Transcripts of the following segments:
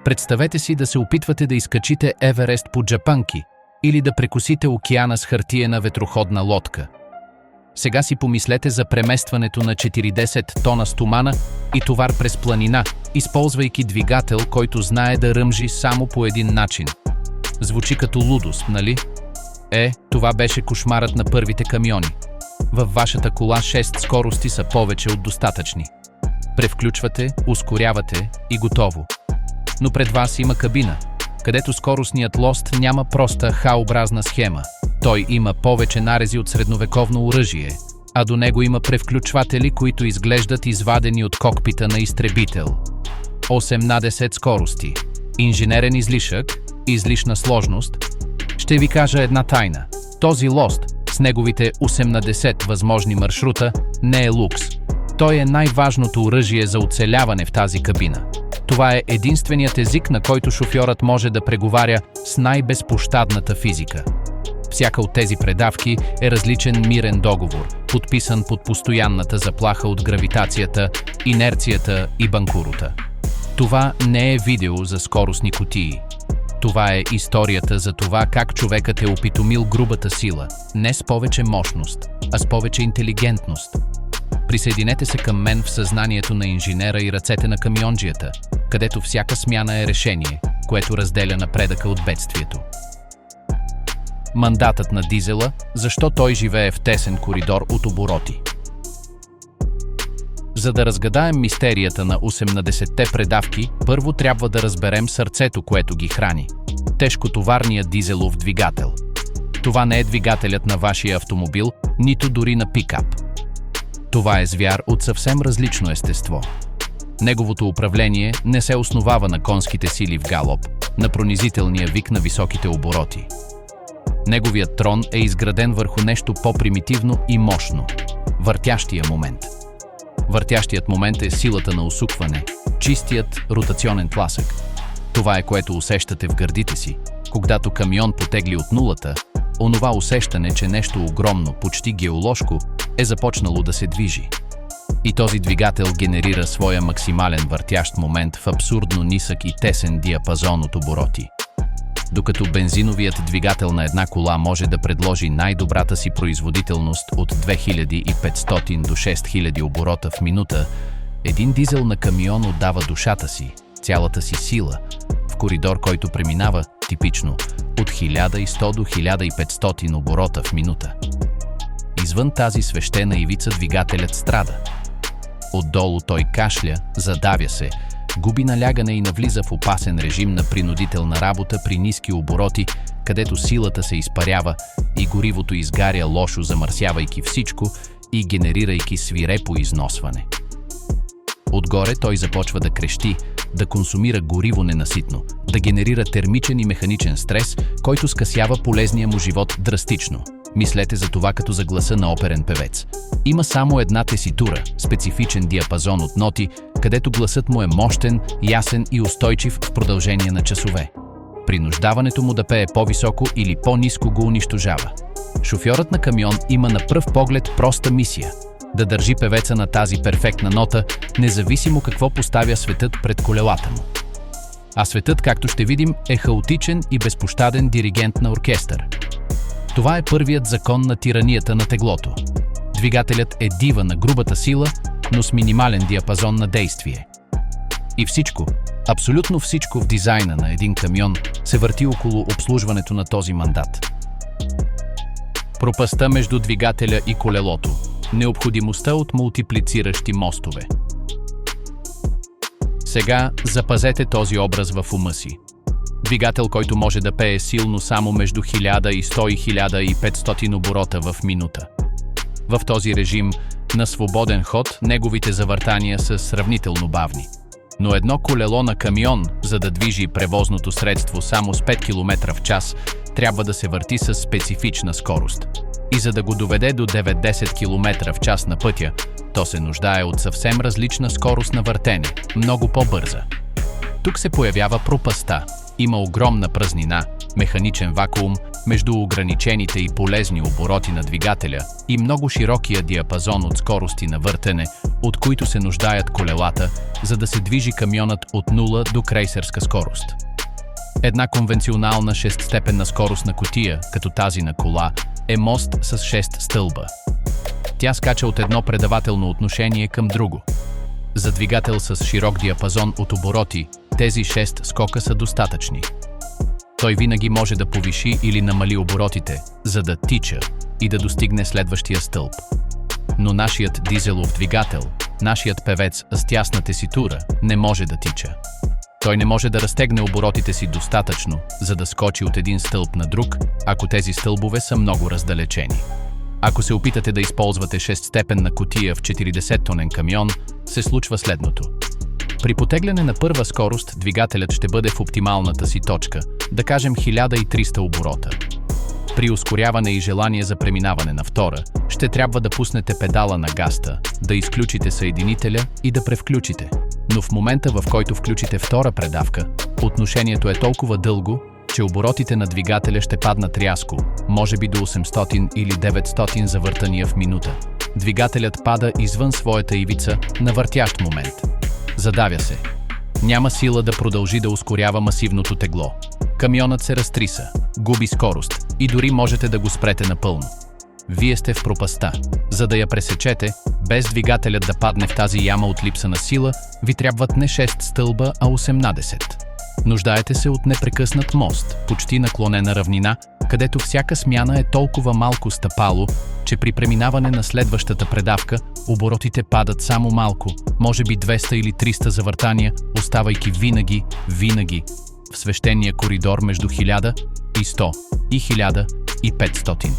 Представете си да се опитвате да изкачите Еверест по джапанки или да прекосите океана с хартиена ветроходна лодка. Сега си помислете за преместването на 40 тона стомана и товар през планина, използвайки двигател, който знае да ръмжи само по един начин. Звучи като лудост, нали? Това беше кошмарът на първите камиони. Във вашата кола 6 скорости са повече от достатъчни. Превключвате, ускорявате и готово. Но пред вас има кабина, където скоростният лост няма проста Х-образна схема. Той има повече нарези от средновековно оръжие, а до него има превключватели, които изглеждат извадени от кокпита на изтребител. 18 скорости, инженерен излишък, излишна сложност. Ще ви кажа една тайна. Този лост с неговите 80 възможни маршрута не е лукс. Той е най-важното оръжие за оцеляване в тази кабина. Това е единственият език, на който шофьорът може да преговаря с най-безпощадната физика. Всяка от тези предавки е различен мирен договор, подписан под постоянната заплаха от гравитацията, инерцията и банкурота. Това не е видео за скоростни кутии. Това е историята за това как човекът е опитомил грубата сила, не с повече мощност, а с повече интелигентност. Присъединете се към мен в съзнанието на инженера и ръцете на камионджията, където всяка смяна е решение, което разделя напредъка от бедствието. Мандатът на дизела, защо той живее в тесен коридор от обороти. За да разгадаем мистерията на 18-те предавки, първо трябва да разберем сърцето, което ги храни. Тежкотоварния дизелов двигател. Това не е двигателят на вашия автомобил, нито дори на пикап. Това е звяр от съвсем различно естество. Неговото управление не се основава на конските сили в галоп, на пронизителния вик на високите обороти. Неговият трон е изграден върху нещо по-примитивно и мощно – въртящия момент. Въртящият момент е силата на усукване, чистият ротационен тласък. Това е, което усещате в гърдите си, когато камион потегли от нулата, онова усещане, че нещо огромно, почти геоложко, е започнало да се движи. И този двигател генерира своя максимален въртящ момент в абсурдно нисък и тесен диапазон от обороти. Докато бензиновият двигател на една кола може да предложи най-добрата си производителност от 2500 до 6000 оборота в минута, един дизел на камион отдава душата си, цялата си сила, в коридор, който преминава, типично, от 1100 до 1500 оборота в минута. Извън тази свещена ивица двигателят страда. Отдолу той кашля, задавя се, губи налягане и навлиза в опасен режим на принудителна работа при ниски обороти, където силата се изпарява и горивото изгаря лошо, замърсявайки всичко и генерирайки свирепо износване. Отгоре той започва да крещи, да консумира гориво ненаситно, да генерира термичен и механичен стрес, който скъсява полезния му живот драстично. Мислете за това като за гласа на оперен певец. Има само една теситура, специфичен диапазон от ноти, където гласът му е мощен, ясен и устойчив в продължение на часове. Принуждаването му да пее по-високо или по-ниско го унищожава. Шофьорът на камион има на пръв поглед проста мисия – да държи певеца на тази перфектна нота, независимо какво поставя светът пред колелата му. А светът, както ще видим, е хаотичен и безпощаден диригент на оркестър. Това е първият закон на тиранията на теглото. Двигателят е дива на грубата сила, но с минимален диапазон на действие. И всичко, абсолютно всичко в дизайна на един камион се върти около обслужването на този мандат. Пропастта между двигателя и колелото. Необходимостта от мултиплициращи мостове. Сега запазете този образ в ума си. Двигател, който може да пее силно само между 1100 и 1500 оборота в минута. В този режим на свободен ход неговите завъртания са сравнително бавни. Но едно колело на камион, за да движи превозното средство само с 5 км в час, трябва да се върти с специфична скорост. И за да го доведе до 90 км в час на пътя, то се нуждае от съвсем различна скорост на въртене, много по-бърза. Тук се появява пропастта. Има огромна празнина, механичен вакуум, между ограничените и полезни обороти на двигателя и много широкия диапазон от скорости на въртене, от които се нуждаят колелата, за да се движи камионът от 0 до крейсерска скорост. Една конвенционална 6-степенна скоростна кутия, като тази на кола, е мост с 6 стълба. Тя скача от едно предавателно отношение към друго. За двигател с широк диапазон от обороти, тези 6 скока са достатъчни. Той винаги може да повиши или намали оборотите, за да тича и да достигне следващия стълб. Но нашият дизелов двигател, нашият певец с тясна теситура, не може да тича. Той не може да разтегне оборотите си достатъчно, за да скочи от един стълб на друг, ако тези стълбове са много раздалечени. Ако се опитате да използвате 6-степенна кутия в 40-тонен камион, се случва следното. При потегляне на първа скорост, двигателят ще бъде в оптималната си точка, да кажем 1300 оборота. При ускоряване и желание за преминаване на втора, ще трябва да пуснете педала на газта, да изключите съединителя и да превключите. Но в момента, в който включите втора предавка, отношението е толкова дълго, че оборотите на двигателя ще паднат рязко, може би до 800 или 900 завъртания в минута. Двигателят пада извън своята ивица на въртящ момент. Задавя се. Няма сила да продължи да ускорява масивното тегло. Камионът се разтриса, губи скорост и дори можете да го спрете напълно. Вие сте в пропастта. За да я пресечете, без двигателят да падне в тази яма от липса на сила, ви трябват не 6 стълба, а 18. Нуждаете се от непрекъснат мост, почти наклонена равнина, където всяка смяна е толкова малко стъпало, че при преминаване на следващата предавка, оборотите падат само малко, може би 200 или 300 завъртания, оставайки винаги в свещения коридор между 1100 и 1500.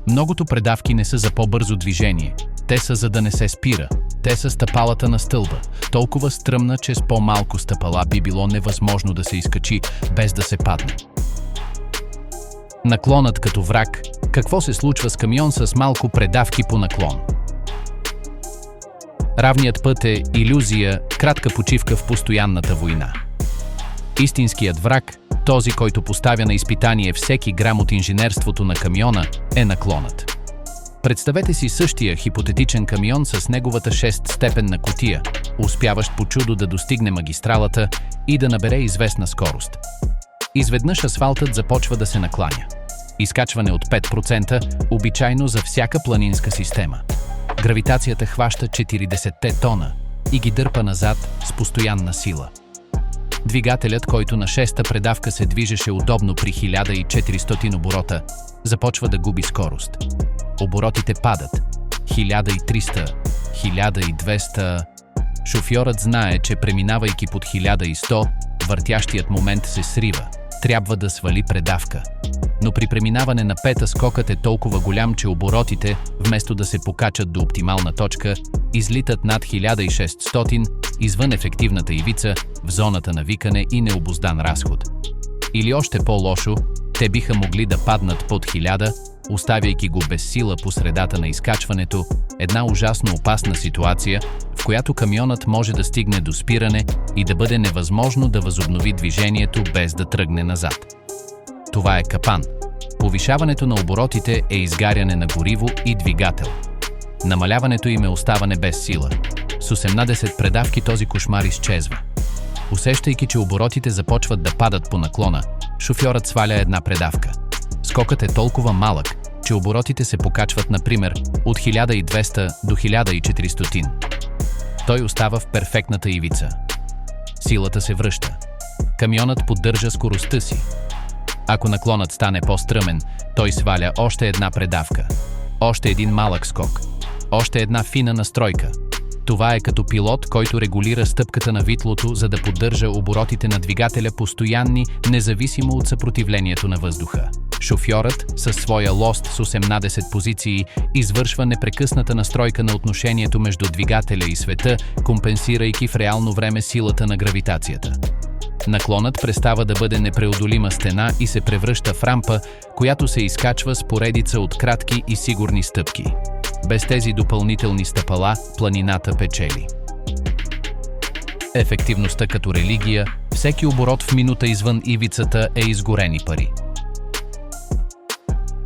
Многото предавки не са за по-бързо движение. Те са за да не се спира. Те са стъпалата на стълба. Толкова стръмна, че с по-малко стъпала би било невъзможно да се изкачи, без да се падне. Наклонът като враг. Какво се случва с камион с малко предавки по наклон? Равният път е илюзия, кратка почивка в постоянната война. Истинският враг, този, който поставя на изпитание всеки грам от инженерството на камиона, е наклонът. Представете си същия хипотетичен камион с неговата 6-степенна кутия, успяващ по чудо да достигне магистралата и да набере известна скорост. Изведнъж асфалтът започва да се накланя. Изкачване от 5%, обичайно за всяка планинска система. Гравитацията хваща 40 тона и ги дърпа назад с постоянна сила. Двигателят, който на 6-та предавка се движеше удобно при 1400 оборота, започва да губи скорост. Оборотите падат. 1300, 1200. Шофьорът знае, че преминавайки под 1100, въртящият момент се срива. Трябва да свали предавка. Но при преминаване на пета скокът е толкова голям, че оборотите, вместо да се покачат до оптимална точка, излитат над 1600 извън ефективната ивица, в зоната на викане и необуздан разход. Или още по-лошо, те биха могли да паднат под 1000, оставяйки го без сила по средата на изкачването, една ужасно опасна ситуация, в която камионът може да стигне до спиране и да бъде невъзможно да възобнови движението без да тръгне назад. Това е капан. Повишаването на оборотите е изгаряне на гориво и двигател. Намаляването им е оставане без сила. С 18 предавки този кошмар изчезва. Усещайки, че оборотите започват да падат по наклона, шофьорът сваля една предавка. Скокът е толкова малък, че оборотите се покачват, например, от 1200 до 1400. Той остава в перфектната ивица. Силата се връща. Камионът поддържа скоростта си. Ако наклонът стане по-стръмен, той сваля още една предавка. Още един малък скок. Още една фина настройка. Това е като пилот, който регулира стъпката на витлото, за да поддържа оборотите на двигателя постоянни, независимо от съпротивлението на въздуха. Шофьорът, със своя лост с 18 позиции, извършва непрекъсната настройка на отношението между двигателя и света, компенсирайки в реално време силата на гравитацията. Наклонът престава да бъде непреодолима стена и се превръща в рампа, която се изкачва с поредица от кратки и сигурни стъпки. Без тези допълнителни стъпала, планината печели. Ефективността като религия, всеки оборот в минута извън ивицата е изгорени пари.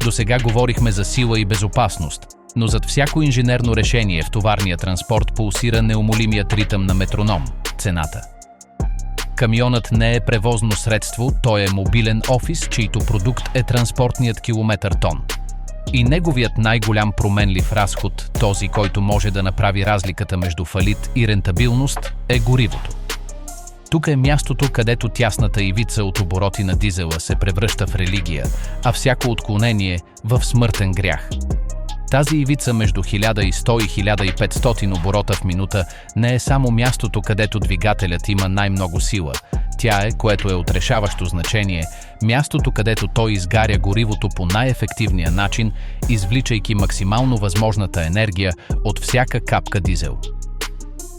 До сега говорихме за сила и безопасност, но зад всяко инженерно решение в товарния транспорт пулсира неумолимият ритъм на метроном – цената. Камионът не е превозно средство, той е мобилен офис, чийто продукт е транспортният километър тон. И неговият най-голям променлив разход, този, който може да направи разликата между фалит и рентабилност, е горивото. Тук е мястото, където тясната ивица от обороти на дизела се превръща в религия, а всяко отклонение – в смъртен грях. Тази ивица между 1100 и 1500 оборота в минута не е само мястото, където двигателят има най-много сила. Тя е, което е от решаващо значение, мястото, където той изгаря горивото по най-ефективния начин, извличайки максимално възможната енергия от всяка капка дизел.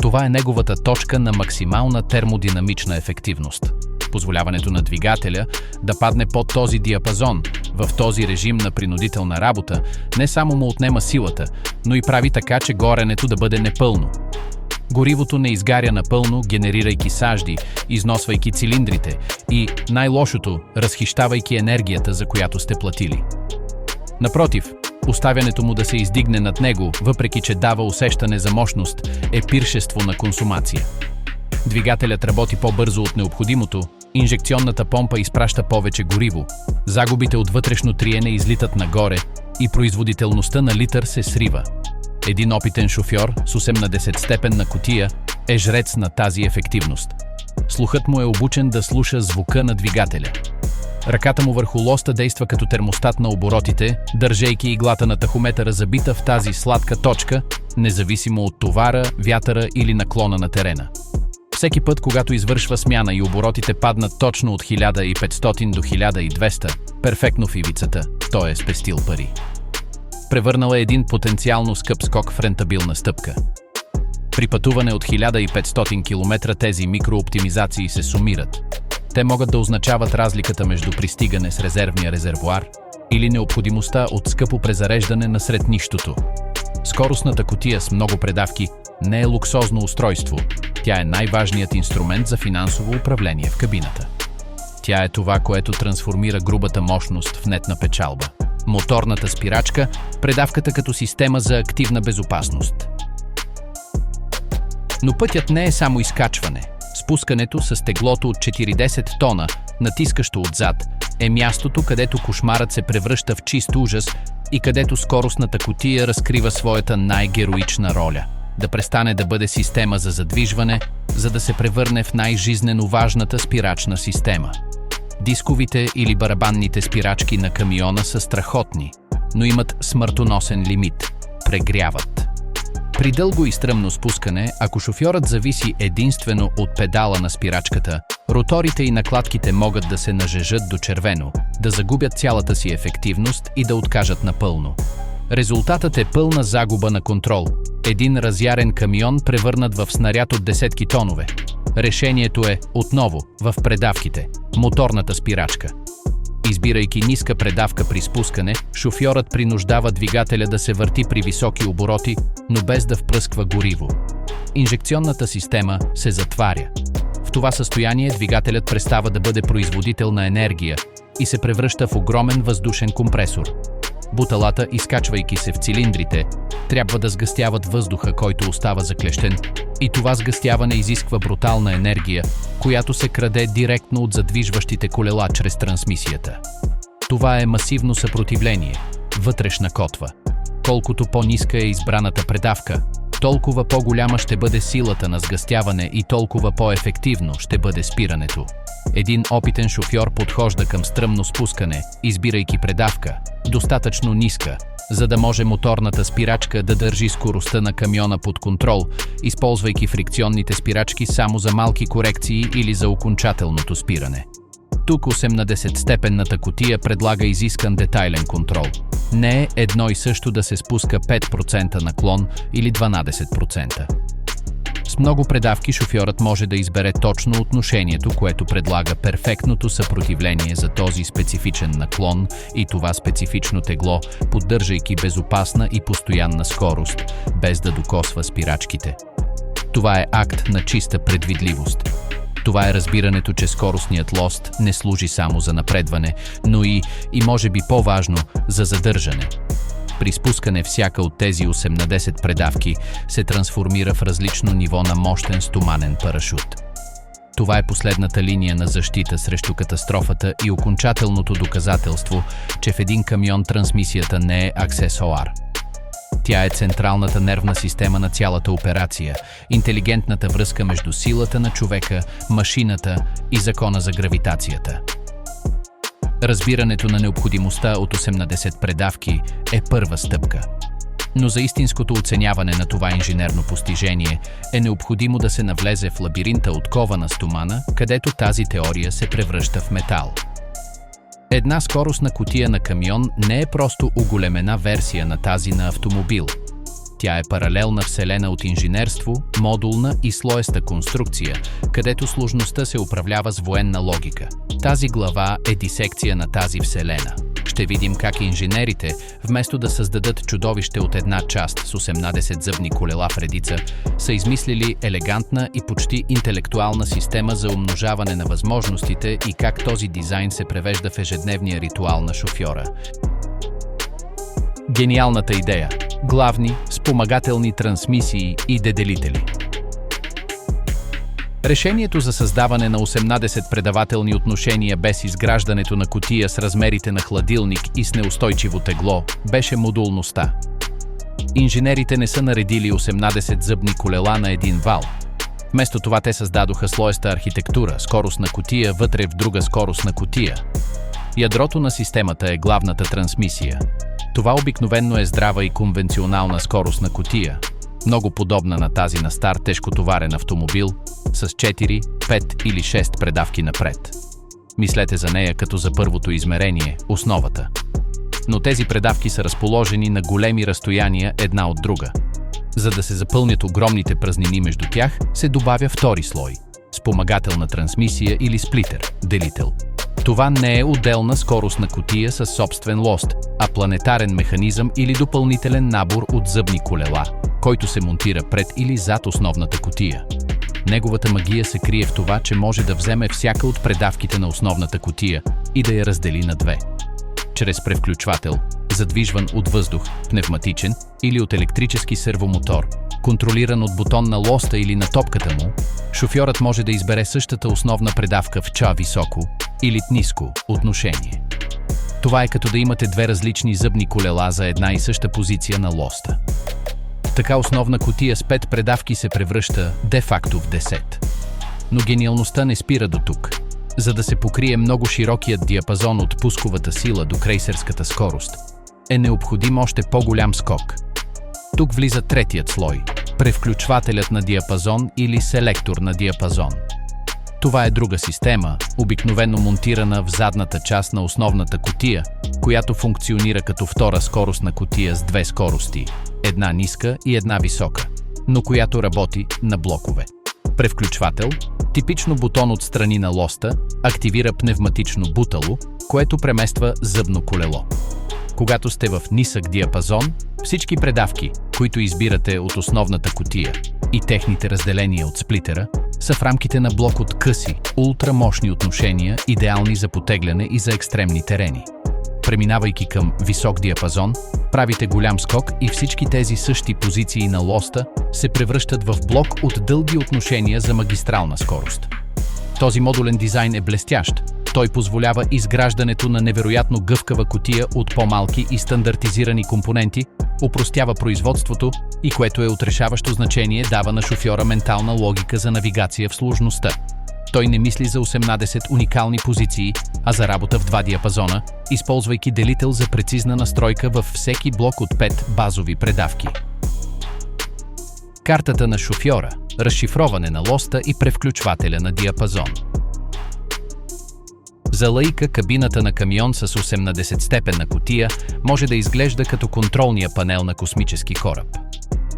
Това е неговата точка на максимална термодинамична ефективност. Позволяването на двигателя да падне под този диапазон, в този режим на принудителна работа, не само му отнема силата, но и прави така, че горенето да бъде непълно. Горивото не изгаря напълно, генерирайки сажди, износвайки цилиндрите и, най-лошото, разхищавайки енергията, за която сте платили. Напротив, оставянето му да се издигне над него, въпреки че дава усещане за мощност, е пиршество на консумация. Двигателят работи по-бързо от необходимото, инжекционната помпа изпраща повече гориво, загубите от вътрешно триене излитат нагоре и производителността на литър се срива. Един опитен шофьор с 80-степенна кутия е жрец на тази ефективност. Слухът му е обучен да слуша звука на двигателя. Ръката му върху лоста действа като термостат на оборотите, държейки иглата на тахометъра забита в тази сладка точка, независимо от товара, вятъра или наклона на терена. Всеки път, когато извършва смяна и оборотите паднат точно от 1500 до 1200, перфектно в ивицата, той е спестил пари. Превърнал е един потенциално скъп скок в рентабилна стъпка. При пътуване от 1500 км тези микрооптимизации се сумират. Те могат да означават разликата между пристигане с резервния резервоар или необходимостта от скъпо презареждане насред нищото. Скоростната кутия с много предавки не е луксозно устройство. Тя е най-важният инструмент за финансово управление в кабината. Тя е това, което трансформира грубата мощност в нетна печалба. Моторната спирачка, предавката като система за активна безопасност. Но пътят не е само изкачване. Спускането с теглото от 40 тона, натискащо отзад, е мястото, където кошмарът се превръща в чист ужас и където скоростната кутия разкрива своята най-героична роля. Да престане да бъде система за задвижване, за да се превърне в най-жизнено важната спирачна система. Дисковите или барабанните спирачки на камиона са страхотни, но имат смъртоносен лимит – прегряват. При дълго и стръмно спускане, ако шофьорът зависи единствено от педала на спирачката, роторите и накладките могат да се нажежат до червено, да загубят цялата си ефективност и да откажат напълно. Резултатът е пълна загуба на контрол. Един разярен камион превърнат в снаряд от десетки тонове. Решението е, отново, в предавките – моторната спирачка. Избирайки ниска предавка при спускане, шофьорът принуждава двигателя да се върти при високи обороти, но без да впръсква гориво. Инжекционната система се затваря. В това състояние двигателят престава да бъде производител на енергия и се превръща в огромен въздушен компресор. Буталата, изкачвайки се в цилиндрите, трябва да сгъстяват въздуха, който остава заклещен, и това сгъстяване изисква брутална енергия, която се краде директно от задвижващите колела чрез трансмисията. Това е масивно съпротивление, вътрешна котва. Колкото по-ниска е избраната предавка, толкова по-голяма ще бъде силата на сгъстяване и толкова по-ефективно ще бъде спирането. Един опитен шофьор подхожда към стръмно спускане, избирайки предавка, достатъчно ниска, за да може моторната спирачка да държи скоростта на камиона под контрол, използвайки фрикционните спирачки само за малки корекции или за окончателното спиране. Тук 80-степенната кутия предлага изискан детайлен контрол. Не е едно и също да се спуска 5% наклон или 12%. С много предавки шофьорът може да избере точно отношението, което предлага перфектното съпротивление за този специфичен наклон и това специфично тегло, поддържайки безопасна и постоянна скорост, без да докосва спирачките. Това е акт на чиста предвидливост. Това е разбирането, че скоростният лост не служи само за напредване, но и може би по-важно, за задържане. При спускане всяка от тези 8 на 10 предавки се трансформира в различно ниво на мощен стоманен парашут. Това е последната линия на защита срещу катастрофата и окончателното доказателство, че в един камион трансмисията не е аксесуар. Тя е централната нервна система на цялата операция, интелигентната връзка между силата на човека, машината и закона за гравитацията. Разбирането на необходимостта от 8 на 10 предавки е първа стъпка. Но за истинското оценяване на това инженерно постижение е необходимо да се навлезе в лабиринта от кована стомана, където тази теория се превръща в метал. Една скоростна кутия на камион не е просто оголемена версия на тази на автомобил. Тя е паралелна вселена от инженерство, модулна и слоеста конструкция, където сложността се управлява с военна логика. Тази глава е дисекция на тази вселена. Ще видим как инженерите, вместо да създадат чудовище от една част с 18 зъбни колела в редица, са измислили елегантна и почти интелектуална система за умножаване на възможностите и как този дизайн се превежда в ежедневния ритуал на шофьора. Гениалната идея – главни, спомагателни трансмисии и деделители. Решението за създаване на 18 предавателни отношения без изграждането на кутия с размерите на хладилник и с неустойчиво тегло беше модулността. Инженерите не са наредили 18 зъбни колела на един вал. Вместо това те създадоха слоеста архитектура, скоростна кутия вътре в друга скоростна кутия. Ядрото на системата е главната трансмисия. Това обикновенно е здрава и конвенционална скоростна кутия, много подобна на тази на стар тежкотоварен автомобил, с 4, 5 или 6 предавки напред. Мислете за нея като за първото измерение, основата. Но тези предавки са разположени на големи разстояния една от друга. За да се запълнят огромните празнини между тях, се добавя втори слой – спомагателна трансмисия или сплитер, делител. Това не е отделна скоростна кутия със собствен лост, а планетарен механизъм или допълнителен набор от зъбни колела, който се монтира пред или зад основната кутия. Неговата магия се крие в това, че може да вземе всяка от предавките на основната кутия и да я раздели на две. Чрез превключвател, задвижван от въздух, пневматичен или от електрически сервомотор, контролиран от бутон на лоста или на топката му, шофьорът може да избере същата основна предавка в високо или ниско отношение. Това е като да имате две различни зъбни колела за една и съща позиция на лоста. Така основна кутия с 5 предавки се превръща де-факто в 10. Но гениалността не спира до тук. За да се покрие много широкият диапазон от пусковата сила до крейсерската скорост, е необходим още по-голям скок. Тук влиза третият слой – превключвателят на диапазон или селектор на диапазон. Това е друга система, обикновено монтирана в задната част на основната кутия, която функционира като втора скоростна кутия с две скорости – една ниска и една висока, но която работи на блокове. Превключвател, типично бутон от страни на лоста, активира пневматично бутало, което премества зъбно колело. Когато сте в нисък диапазон, всички предавки, които избирате от основната кутия и техните разделения от сплитера, са в рамките на блок от къси, ултрамощни отношения, идеални за потегляне и за екстремни терени. Преминавайки към висок диапазон, правите голям скок и всички тези същи позиции на лоста се превръщат в блок от дълги отношения за магистрална скорост. Този модулен дизайн е блестящ. Той позволява изграждането на невероятно гъвкава кутия от по-малки и стандартизирани компоненти, опростява производството и, което е от решаващо значение, дава на шофьора ментална логика за навигация в сложността. Той не мисли за 18 уникални позиции, а за работа в два диапазона, използвайки делител за прецизна настройка във всеки блок от 5 базови предавки. Картата на шофьора – разшифроване на лоста и превключвателя на диапазон. За лаика кабината на камион с 18-степенна кутия може да изглежда като контролния панел на космически кораб.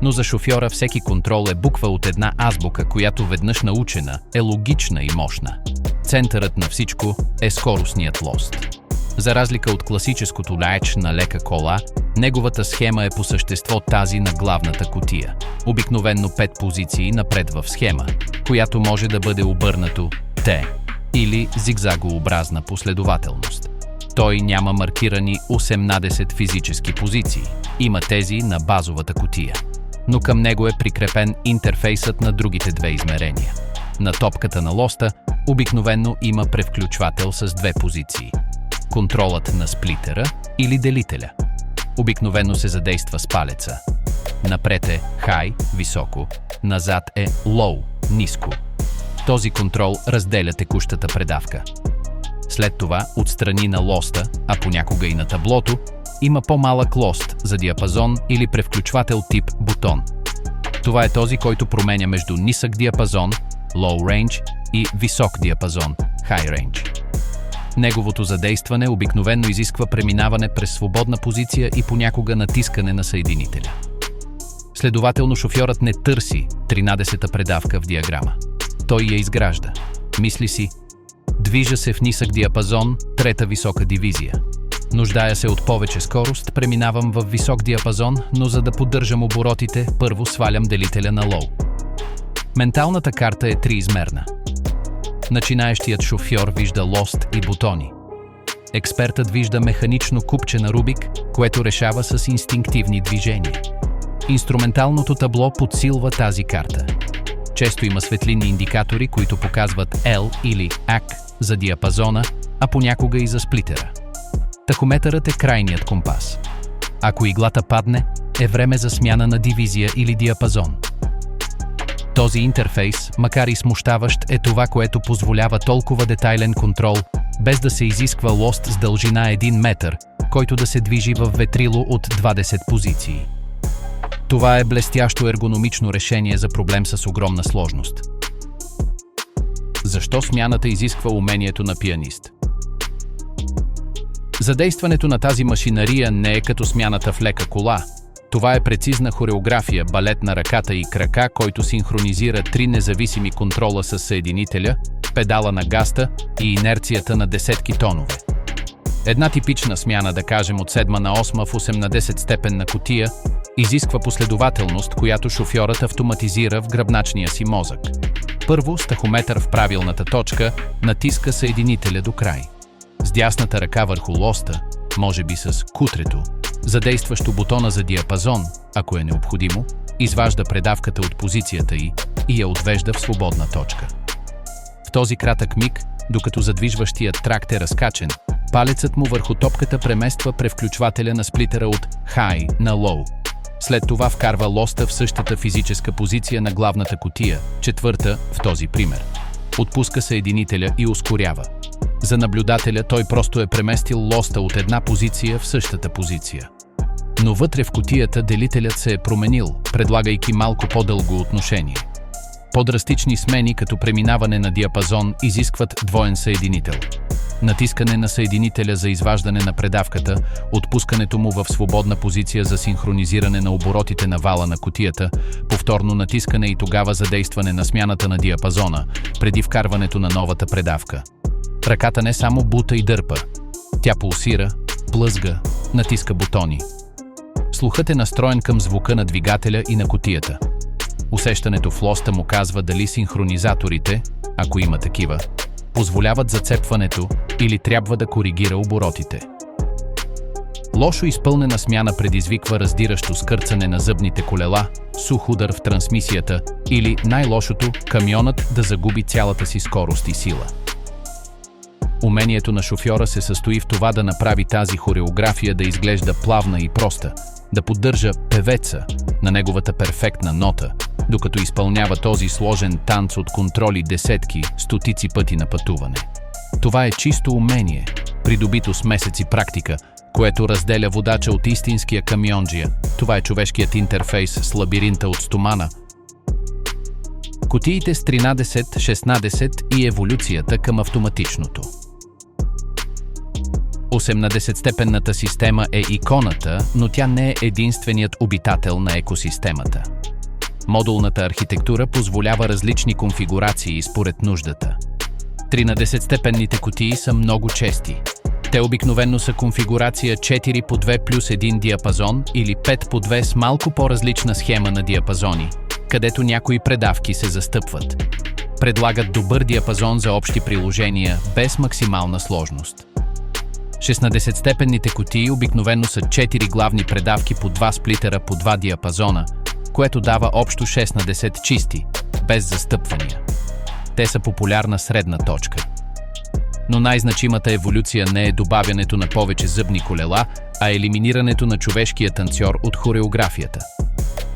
Но за шофьора всеки контрол е буква от една азбука, която веднъж научена е логична и мощна. Центърът на всичко е скоростният лост. За разлика от класическото latch на лека кола, неговата схема е по същество тази на главната кутия. Обикновенно 5 позиции напред в схема, която може да бъде обърнато Т или зигзагообразна последователност. Той няма маркирани 18 физически позиции. Има тези на базовата кутия. Но към него е прикрепен интерфейсът на другите две измерения. На топката на лоста обикновено има превключвател с 2 позиции. Контролът на сплитера или делителя. Обикновено се задейства с палеца. Напред е High – високо, назад е Low – ниско. Този контрол разделя текущата предавка. След това, отстрани на лоста, а понякога и на таблото, има по-малък лост за диапазон или превключвател тип бутон. Това е този, който променя между нисък диапазон Low Range и висок диапазон High Range. Неговото задействане обикновено изисква преминаване през свободна позиция и понякога натискане на съединителя. Следователно, шофьорът не търси 13-та предавка в диаграма. Той я изгражда. Мисли си: движа се в нисък диапазон, 3-та висока дивизия. Нуждая се от повече скорост, преминавам в висок диапазон, но за да поддържам оборотите, първо свалям делителя на Low. Менталната карта е триизмерна. Начинаещият шофьор вижда лост и бутони. Експертът вижда механично купче на Рубик, което решава с инстинктивни движения. Инструменталното табло подсилва тази карта. Често има светлинни индикатори, които показват L или AC за диапазона, а понякога и за сплитера. Тахометърът е крайният компас. Ако иглата падне, е време за смяна на дивизия или диапазон. Този интерфейс, макар и смущаващ, е това, което позволява толкова детайлен контрол, без да се изисква лост с дължина 1 метър, който да се движи в ветрило от 20 позиции. Това е блестящо ергономично решение за проблем с огромна сложност. Защо смяната изисква умението на пианист? Задействането на тази машинария не е като смяната в лека кола. Това е прецизна хореография, балет на ръката и крака, който синхронизира 3 независими контрола с съединителя, педала на газта и инерцията на десетки тонове. Една типична смяна, да кажем от 7 на 8 в 18-степенна кутия, изисква последователност, която шофьорът автоматизира в гръбначния си мозък. Първо, с тахометър в правилната точка, натиска съединителя до край. С дясната ръка върху лоста, може би с кутрето, задействащо бутона за диапазон, ако е необходимо, изважда предавката от позицията й и я отвежда в свободна точка. В този кратък миг, докато задвижващият тракт е разкачен, палецът му върху топката премества превключвателя на сплитера от High на Low. След това вкарва лоста в същата физическа позиция на главната кутия, 4-та в този пример. Отпуска съединителя и ускорява. За наблюдателя той просто е преместил лоста от една позиция в същата позиция. Но вътре в кутията делителят се е променил, предлагайки малко по-дълго отношение. По-драстични смени, като преминаване на диапазон, изискват двоен съединител. Натискане на съединителя за изваждане на предавката, отпускането му в свободна позиция за синхронизиране на оборотите на вала на кутията, повторно натискане и тогава задействане на смяната на диапазона, преди вкарването на новата предавка. Ръката не само бута и дърпа. Тя пулсира, плъзга, натиска бутони. Слухът е настроен към звука на двигателя и на кутията. Усещането в лоста му казва дали синхронизаторите, ако има такива, позволяват зацепването или трябва да коригира оборотите. Лошо изпълнена смяна предизвиква раздиращо скърцане на зъбните колела, сух удар в трансмисията или, най-лошото, камионът да загуби цялата си скорост и сила. Умението на шофьора се състои в това да направи тази хореография да изглежда плавна и проста, да поддържа певеца на неговата перфектна нота, докато изпълнява този сложен танц от контроли десетки, стотици пъти на пътуване. Това е чисто умение, придобито с месеци практика, което разделя водача от истинския камионджия. Това е човешкият интерфейс с лабиринта от стомана. Кутиите с 13, 16 и еволюцията към автоматичното. 18-степенната система е иконата, но тя не е единственият обитател на екосистемата. Модулната архитектура позволява различни конфигурации според нуждата. 13-степенните кутии са много чести. Те обикновено са конфигурация 4 по 2 плюс 1 диапазон или 5 по 2 с малко по-различна схема на диапазони, където някои предавки се застъпват. Предлагат добър диапазон за общи приложения без максимална сложност. 16-степенните кутии обикновено са 4 главни предавки по 2 сплитера по 2 диапазона, което дава общо 16 чисти, без застъпвания. Те са популярна средна точка. Но най-значимата еволюция не е добавянето на повече зъбни колела, а елиминирането на човешкия танцор от хореографията.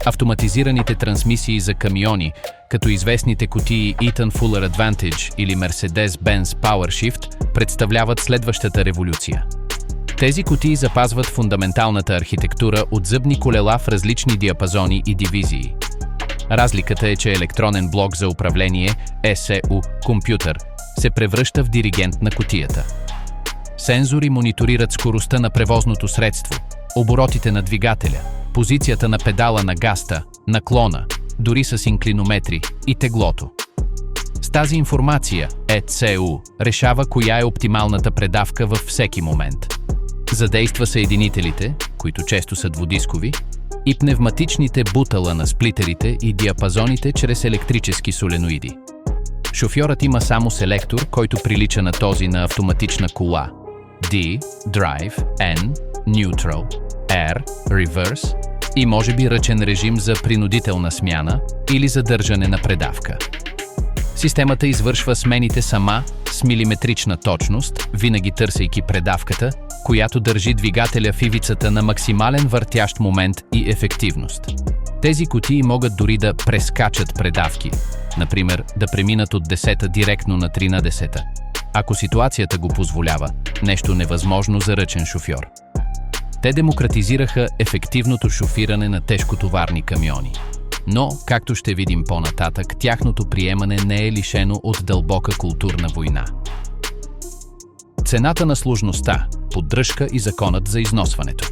Автоматизираните трансмисии за камиони, като известните кутии Eaton Fuller Advantage или Mercedes-Benz PowerShift, представляват следващата революция. Тези кутии запазват фундаменталната архитектура от зъбни колела в различни диапазони и дивизии. Разликата е, че електронен блок за управление, ECU, компютър, се превръща в диригент на кутията. Сензори мониторират скоростта на превозното средство, оборотите на двигателя, позицията на педала на газта, наклона, дори с инклинометри и теглото. С тази информация ECU решава коя е оптималната предавка във всеки момент. Задейства съединителите, които често са двудискови, и пневматичните бутала на сплитерите и диапазоните чрез електрически соленоиди. Шофьорът има само селектор, който прилича на този на автоматична кола. D, Drive, N, Neutral, R, Reverse и може би ръчен режим за принудителна смяна или задържане на предавка. Системата извършва смените сама с милиметрична точност, винаги търсейки предавката, която държи двигателя в ивицата на максимален въртящ момент и ефективност. Тези кутии могат дори да прескачат предавки, например да преминат от 10-та директно на 13-та, ако ситуацията го позволява, нещо невъзможно за ръчен шофьор. Те демократизираха ефективното шофиране на тежкотоварни камиони. Но, както ще видим по-нататък, тяхното приемане не е лишено от дълбока културна война. Цената на сложността, поддръжка и законът за износването.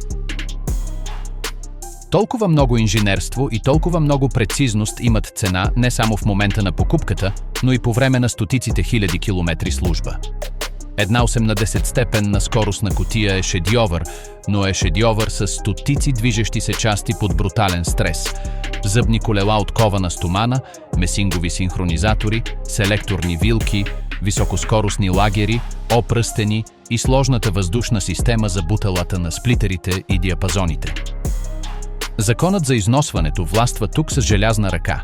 Толкова много инженерство и толкова много прецизност имат цена не само в момента на покупката, но и по време на стотиците хиляди километри служба. Една 80-степенна скоростна кутия е шедьовър, но е шедьовър с стотици движещи се части под брутален стрес. Зъбни колела от кована стомана, месингови синхронизатори, селекторни вилки, високоскоростни лагери, опръстени и сложната въздушна система за буталата на сплитерите и диапазоните. Законът за износването властва тук с желязна ръка.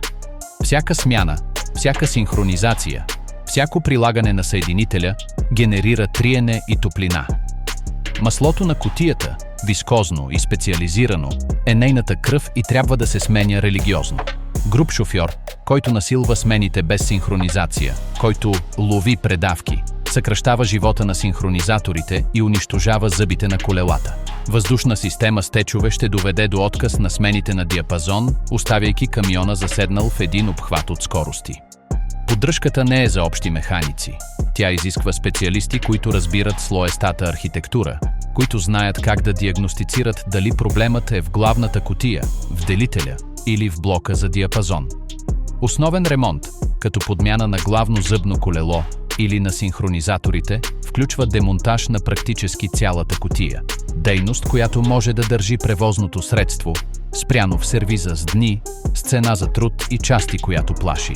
Всяка смяна, всяка синхронизация, всяко прилагане на съединителя генерира триене и топлина. Маслото на кутията, вискозно и специализирано, е нейната кръв и трябва да се сменя религиозно. Груб шофьор, който насилва смените без синхронизация, който лови предавки, съкращава живота на синхронизаторите и унищожава зъбите на колелата. Въздушна система с течове ще доведе до отказ на смените на диапазон, оставяйки камиона заседнал в един обхват от скорости. Поддръжката не е за общи механици. Тя изисква специалисти, които разбират слоестата архитектура, които знаят как да диагностицират дали проблемът е в главната кутия, в делителя или в блока за диапазон. Основен ремонт, като подмяна на главно зъбно колело или на синхронизаторите, включва демонтаж на практически цялата кутия. Дейност, която може да държи превозното средство спряно в сервиза с дни, с цена за труд и части, която плаши.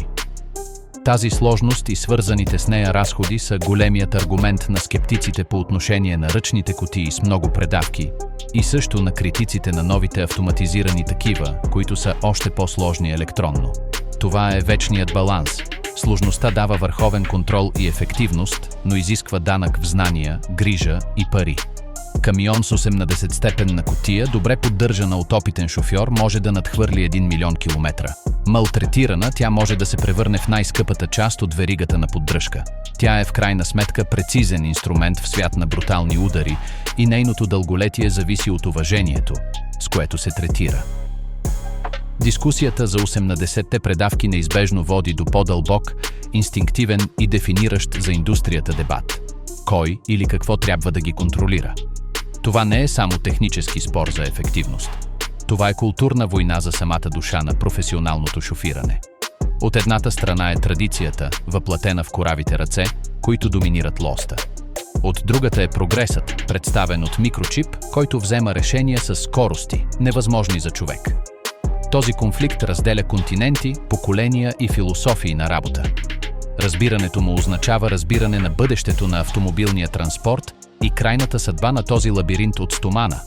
Тази сложност и свързаните с нея разходи са големият аргумент на скептиците по отношение на ръчните кутии с много предавки и също на критиците на новите автоматизирани такива, които са още по-сложни електронно. Това е вечният баланс. Сложността дава върховен контрол и ефективност, но изисква данък в знания, грижа и пари. Камион с 80-степенна кутия, добре поддържана от опитен шофьор, може да надхвърли 1 милион километра. Малтретирана, тя може да се превърне в най-скъпата част от веригата на поддръжка. Тя е в крайна сметка прецизен инструмент в свят на брутални удари и нейното дълголетие зависи от уважението, с което се третира. Дискусията за 80-те предавки неизбежно води до по-дълбок, инстинктивен и дефиниращ за индустрията дебат. Кой или какво трябва да ги контролира? Това не е само технически спор за ефективност. Това е културна война за самата душа на професионалното шофиране. От едната страна е традицията, въплатена в коравите ръце, които доминират лоста. От другата е прогресът, представен от микрочип, който взема решения с скорости, невъзможни за човек. Този конфликт разделя континенти, поколения и философии на работа. Разбирането му означава разбиране на бъдещето на автомобилния транспорт и крайната съдба на този лабиринт от стомана.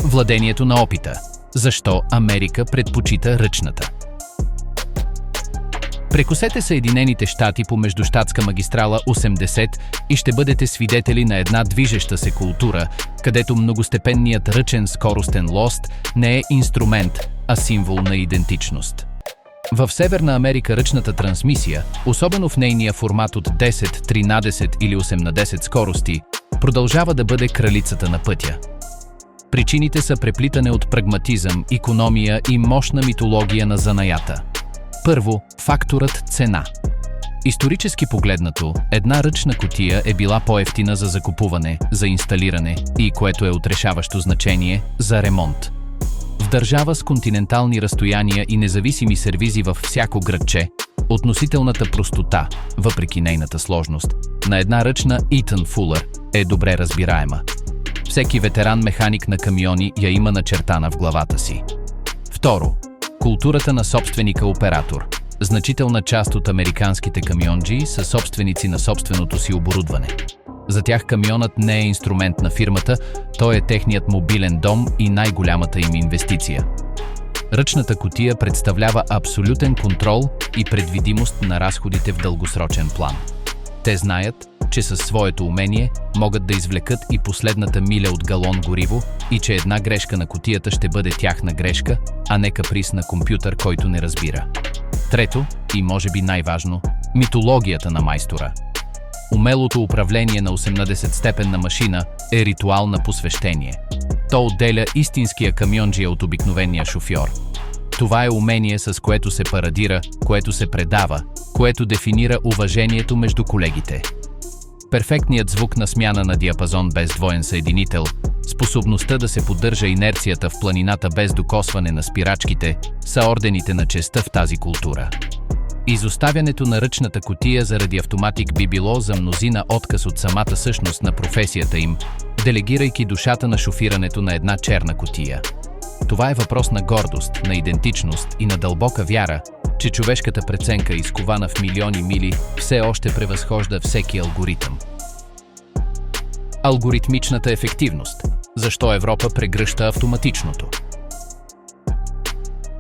Владението на опита. Защо Америка предпочита ръчната? Прекосете Съединените щати по междущатска магистрала 80 и ще бъдете свидетели на една движеща се култура, където многостепенният ръчен скоростен лост не е инструмент, а символ на идентичност. В Северна Америка ръчната трансмисия, особено в нейния формат от 10, 13 или 8 на 10 скорости, продължава да бъде кралицата на пътя. Причините са преплитане от прагматизъм, икономия и мощна митология на занаята. Първо, факторът цена. Исторически погледнато, една ръчна кутия е била по-евтина за закупуване, за инсталиране и, което е от решаващо значение, за ремонт. В държава с континентални разстояния и независими сервизи във всяко градче, относителната простота, въпреки нейната сложност, на една ръчна Eaton Fuller е добре разбираема. Всеки ветеран-механик на камиони я има начертана в главата си. Второ, културата на собственика-оператор. Значителна част от американските камионджии са собственици на собственото си оборудване. За тях камионът не е инструмент на фирмата, той е техният мобилен дом и най-голямата им инвестиция. Ръчната кутия представлява абсолютен контрол и предвидимост на разходите в дългосрочен план. Те знаят, че със своето умение могат да извлекат и последната миля от галон гориво и че една грешка на кутията ще бъде тяхна грешка, а не каприз на компютър, който не разбира. Трето, и може би най-важно, митологията на майстора. Умелото управление на 18-степенна машина е ритуал на посвещение. То отделя истинския камионджия от обикновения шофьор. Това е умение, с което се парадира, което се предава, което дефинира уважението между колегите. Перфектният звук на смяна на диапазон без двоен съединител, способността да се поддържа инерцията в планината без докосване на спирачките, са ордените на честта в тази култура. Изоставянето на ръчната кутия заради автоматик би било за мнозина отказ от самата същност на професията им, делегирайки душата на шофирането на една черна кутия. Това е въпрос на гордост, на идентичност и на дълбока вяра, че човешката преценка, изкована в милиони мили, все още превъзхожда всеки алгоритъм. Алгоритмичната ефективност. Защо Европа прегръща автоматичното?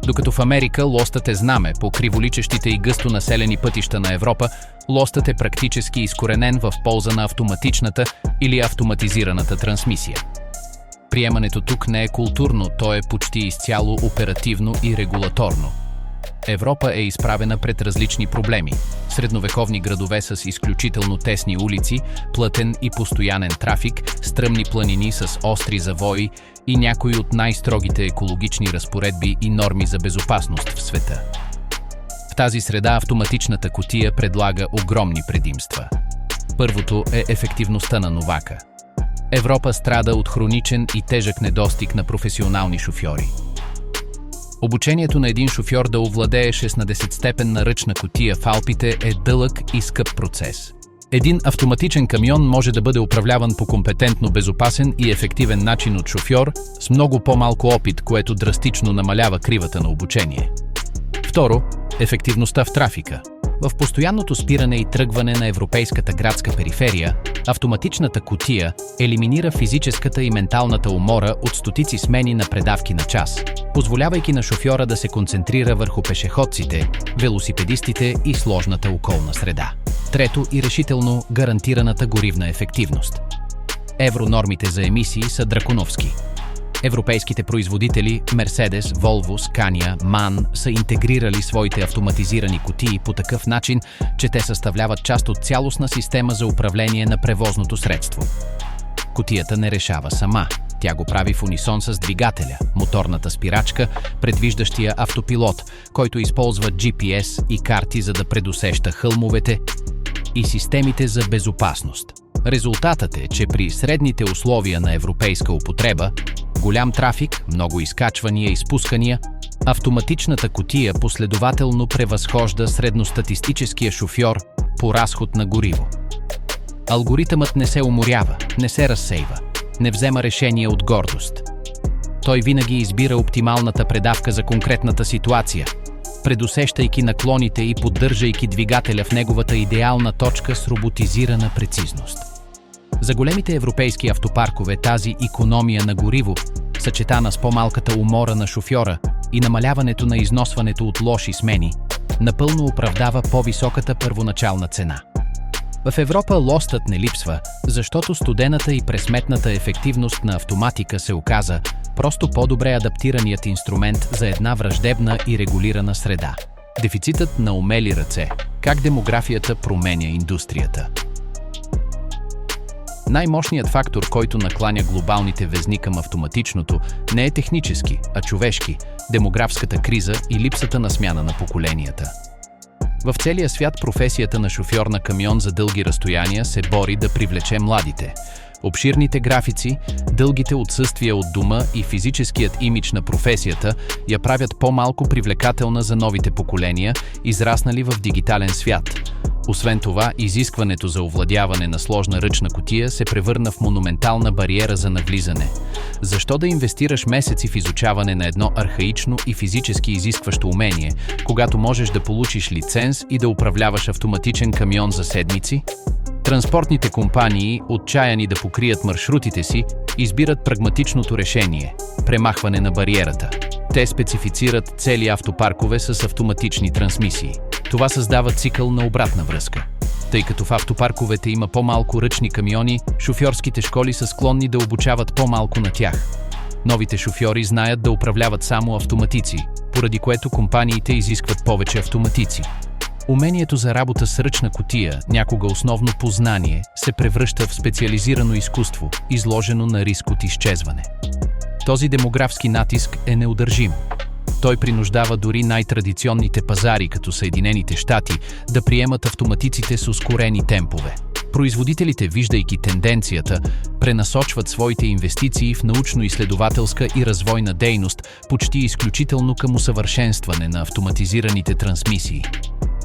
Докато в Америка лостът е знаме по криволичещите и гъсто населени пътища на Европа, лостът е практически изкоренен в полза на автоматичната или автоматизираната трансмисия. Приемането тук не е културно, то е почти изцяло оперативно и регулаторно. Европа е изправена пред различни проблеми. Средновековни градове с изключително тесни улици, плътен и постоянен трафик, стръмни планини с остри завои и някои от най-строгите екологични разпоредби и норми за безопасност в света. В тази среда автоматичната кутия предлага огромни предимства. Първото е ефективността на новака. Европа страда от хроничен и тежък недостиг на професионални шофьори. Обучението на един шофьор да овладее 16-степенна ръчна кутия в Алпите е дълъг и скъп процес. Един автоматичен камион може да бъде управляван по компетентно, безопасен и ефективен начин от шофьор с много по-малко опит, което драстично намалява кривата на обучение. Второ, ефективността в трафика. В постоянното спиране и тръгване на европейската градска периферия, автоматичната кутия елиминира физическата и менталната умора от стотици смени на предавки на час, позволявайки на шофьора да се концентрира върху пешеходците, велосипедистите и сложната околна среда. Трето и решително гарантираната горивна ефективност. Евронормите за емисии са драконовски. Европейските производители Mercedes, Volvo, Scania, MAN са интегрирали своите автоматизирани кутии по такъв начин, че те съставляват част от цялостна система за управление на превозното средство. Кутията не решава сама. Тя го прави в унисон с двигателя, моторната спирачка, предвиждащия автопилот, който използва GPS и карти, за да предусеща хълмовете, и системите за безопасност. Резултатът е, че при средните условия на европейска употреба, голям трафик, много изкачвания и спускания, автоматичната кутия последователно превъзхожда средностатистическия шофьор по разход на гориво. Алгоритъмът не се уморява, не се разсейва, не взема решение от гордост. Той винаги избира оптималната предавка за конкретната ситуация, предусещайки наклоните и поддържайки двигателя в неговата идеална точка с роботизирана прецизност. За големите европейски автопаркове тази икономия на гориво, съчетана с по-малката умора на шофьора и намаляването на износването от лоши смени, напълно оправдава по-високата първоначална цена. В Европа лостът не липсва, защото студената и пресметната ефективност на автоматика се оказа просто по-добре адаптираният инструмент за една враждебна и регулирана среда. Дефицитът на умели ръце. Как демографията променя индустрията? Най-мощният фактор, който накланя глобалните везни към автоматичното, не е технически, а човешки, демографската криза и липсата на смяна на поколенията. В целия свят професията на шофьор на камион за дълги разстояния се бори да привлече младите. Обширните графици, дългите отсъствия от дома и физическият имидж на професията я правят по-малко привлекателна за новите поколения, израснали в дигитален свят. Освен това, изискването за овладяване на сложна ръчна кутия се превърна в монументална бариера за навлизане. Защо да инвестираш месеци в изучаване на едно архаично и физически изискващо умение, когато можеш да получиш лиценз и да управляваш автоматичен камион за седмици? Транспортните компании, отчаяни да покрият маршрутите си, избират прагматичното решение – премахване на бариерата. Те специфицират цели автопаркове с автоматични трансмисии. Това създава цикъл на обратна връзка. Тъй като в автопарковете има по-малко ръчни камиони, шофьорските школи са склонни да обучават по-малко на тях. Новите шофьори знаят да управляват само автоматици, поради което компаниите изискват повече автоматици. Умението за работа с ръчна кутия, някога основно познание, се превръща в специализирано изкуство, изложено на риск от изчезване. Този демографски натиск е неудържим. Той принуждава дори най-традиционните пазари, като Съединените щати, да приемат автоматиците с ускорени темпове. Производителите, виждайки тенденцията, пренасочват своите инвестиции в научно-изследователска и развойна дейност, почти изключително към усъвършенстване на автоматизираните трансмисии.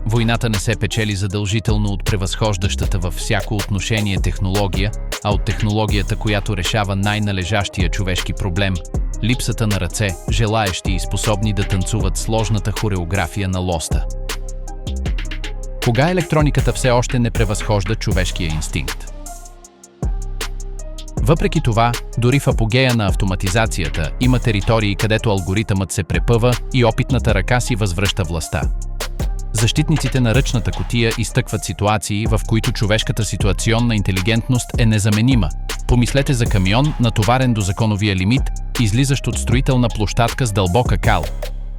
Войната не се печели задължително от превъзхождащата във всяко отношение технология, а от технологията, която решава най-належащия човешки проблем – липсата на ръце, желаещи и способни да танцуват сложната хореография на лоста. Кога електрониката все още не превъзхожда човешкия инстинкт? Въпреки това, дори в апогея на автоматизацията има територии, където алгоритъмът се препъва и опитната ръка си възвръща властта. Защитниците на ръчната кутия изтъкват ситуации, в които човешката ситуационна интелигентност е незаменима. Помислете за камион, натоварен до законовия лимит, излизащ от строителна площадка с дълбока кал.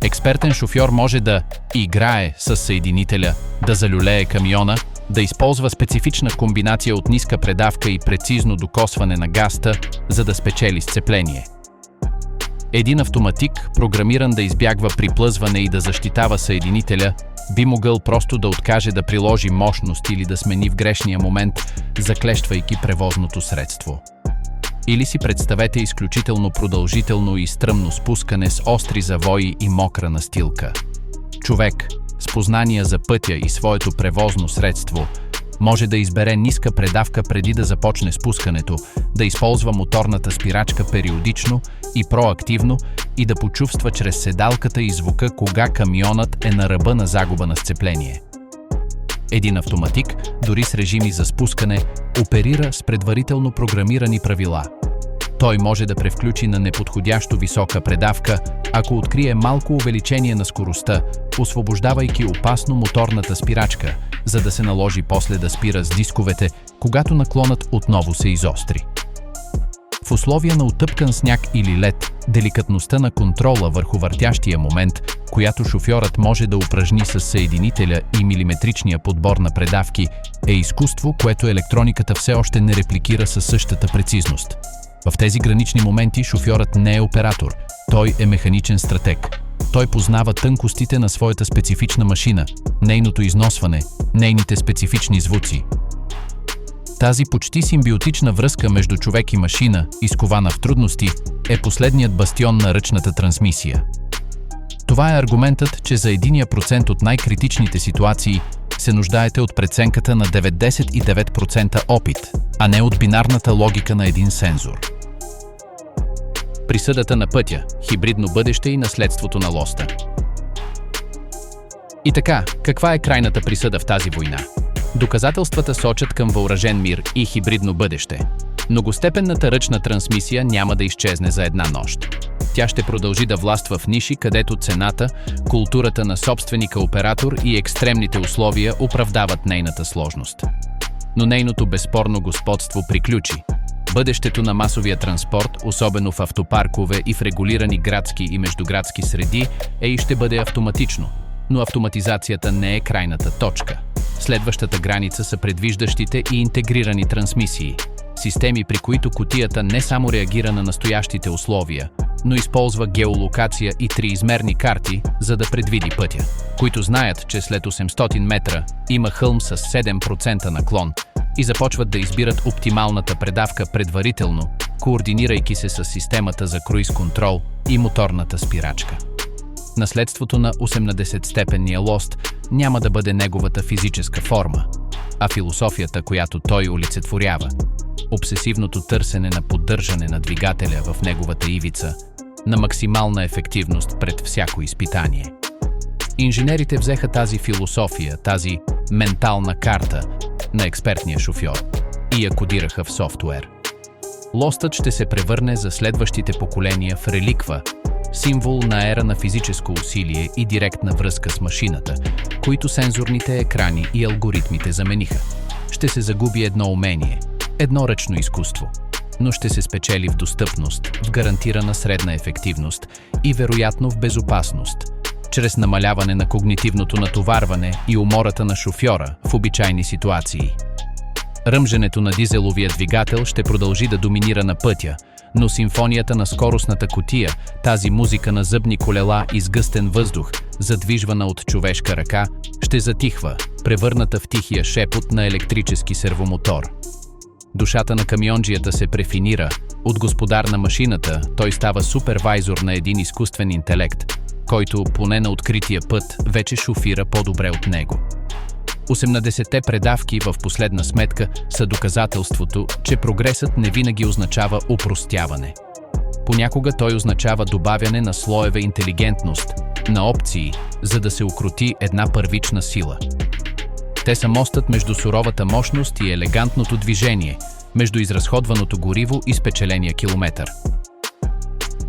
Експертен шофьор може да играе с съединителя, да залюлее камиона, да използва специфична комбинация от ниска предавка и прецизно докосване на газта, за да спечели сцепление. Един автоматик, програмиран да избягва приплъзване и да защитава съединителя, би могъл просто да откаже да приложи мощност или да смени в грешния момент, заклещвайки превозното средство. Или си представете изключително продължително и стръмно спускане с остри завои и мокра настилка. Човек, с познания за пътя и своето превозно средство, може да избере ниска предавка преди да започне спускането, да използва моторната спирачка периодично и проактивно и да почувства чрез седалката и звука кога камионът е на ръба на загуба на сцепление. Един автоматик, дори с режими за спускане, оперира с предварително програмирани правила. Той може да превключи на неподходящо висока предавка, ако открие малко увеличение на скоростта, освобождавайки опасно моторната спирачка, за да се наложи после да спира с дисковете, когато наклонът отново се изостри. В условия на утъпкан сняг или лед, деликатността на контрола върху въртящия момент, която шофьорът може да упражни с съединителя и милиметричния подбор на предавки, е изкуство, което електрониката все още не репликира със същата прецизност. В тези гранични моменти шофьорът не е оператор, той е механичен стратег. Той познава тънкостите на своята специфична машина, нейното износване, нейните специфични звуци. Тази почти симбиотична връзка между човек и машина, изкована в трудности, е последният бастион на ръчната трансмисия. Това е аргументът, че за 1% от най-критичните ситуации се нуждаете от преценката на 99% опит, а не от бинарната логика на един сензор. Присъдата на пътя, хибридно бъдеще и наследството на лоста. И така, каква е крайната присъда в тази война? Доказателствата сочат към въоръжен мир и хибридно бъдеще. Многостепенната ръчна трансмисия няма да изчезне за една нощ. Тя ще продължи да властва в ниши, където цената, културата на собственика-оператор и екстремните условия оправдават нейната сложност. Но нейното безспорно господство приключи. Бъдещето на масовия транспорт, особено в автопаркове и в регулирани градски и междуградски среди, и ще бъде автоматично. Но автоматизацията не е крайната точка. Следващата граница са предвиждащите и интегрирани трансмисии. Системи, при които кутията не само реагира на настоящите условия, но използва геолокация и триизмерни карти, за да предвиди пътя, които знаят, че след 800 метра има хълм с 7% наклон и започват да избират оптималната предавка предварително, координирайки се с системата за круиз-контрол и моторната спирачка. Наследството на 80-степенния лост няма да бъде неговата физическа форма, а философията, която той олицетворява. Обсесивното търсене на поддържане на двигателя в неговата ивица, на максимална ефективност пред всяко изпитание. Инженерите взеха тази философия, тази ментална карта на експертния шофьор и я кодираха в софтуер. Лостът ще се превърне за следващите поколения в реликва, символ на ера на физическо усилие и директна връзка с машината, които сензорните екрани и алгоритмите замениха. Ще се загуби едно умение, едно ръчно изкуство, но ще се спечели в достъпност, в гарантирана средна ефективност и вероятно в безопасност, чрез намаляване на когнитивното натоварване и умората на шофьора в обичайни ситуации. Ръмженето на дизеловия двигател ще продължи да доминира на пътя, но симфонията на скоростната кутия, тази музика на зъбни колела и сгъстен въздух, задвижвана от човешка ръка, ще затихва, превърната в тихия шепот на електрически сервомотор. Душата на камионджията се префинира. От господар на машината той става супервайзор на един изкуствен интелект, който, поне на открития път, вече шофира по-добре от него. 80-те предавки в последна сметка са доказателството, че прогресът не винаги означава опростяване. Понякога той означава добавяне на слоеве интелигентност, на опции, за да се укрути една първична сила. Те са мостът между суровата мощност и елегантното движение, между изразходваното гориво и спечеления километър.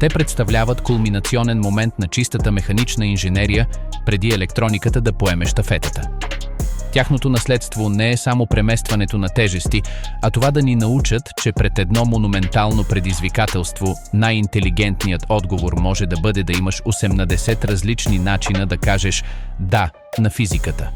Те представляват кулминационен момент на чистата механична инженерия, преди електрониката да поеме щафетата. Тяхното наследство не е само преместването на тежести, а това да ни научат, че пред едно монументално предизвикателство най-интелигентният отговор може да бъде да имаш 80 различни начина да кажеш «да» на физиката.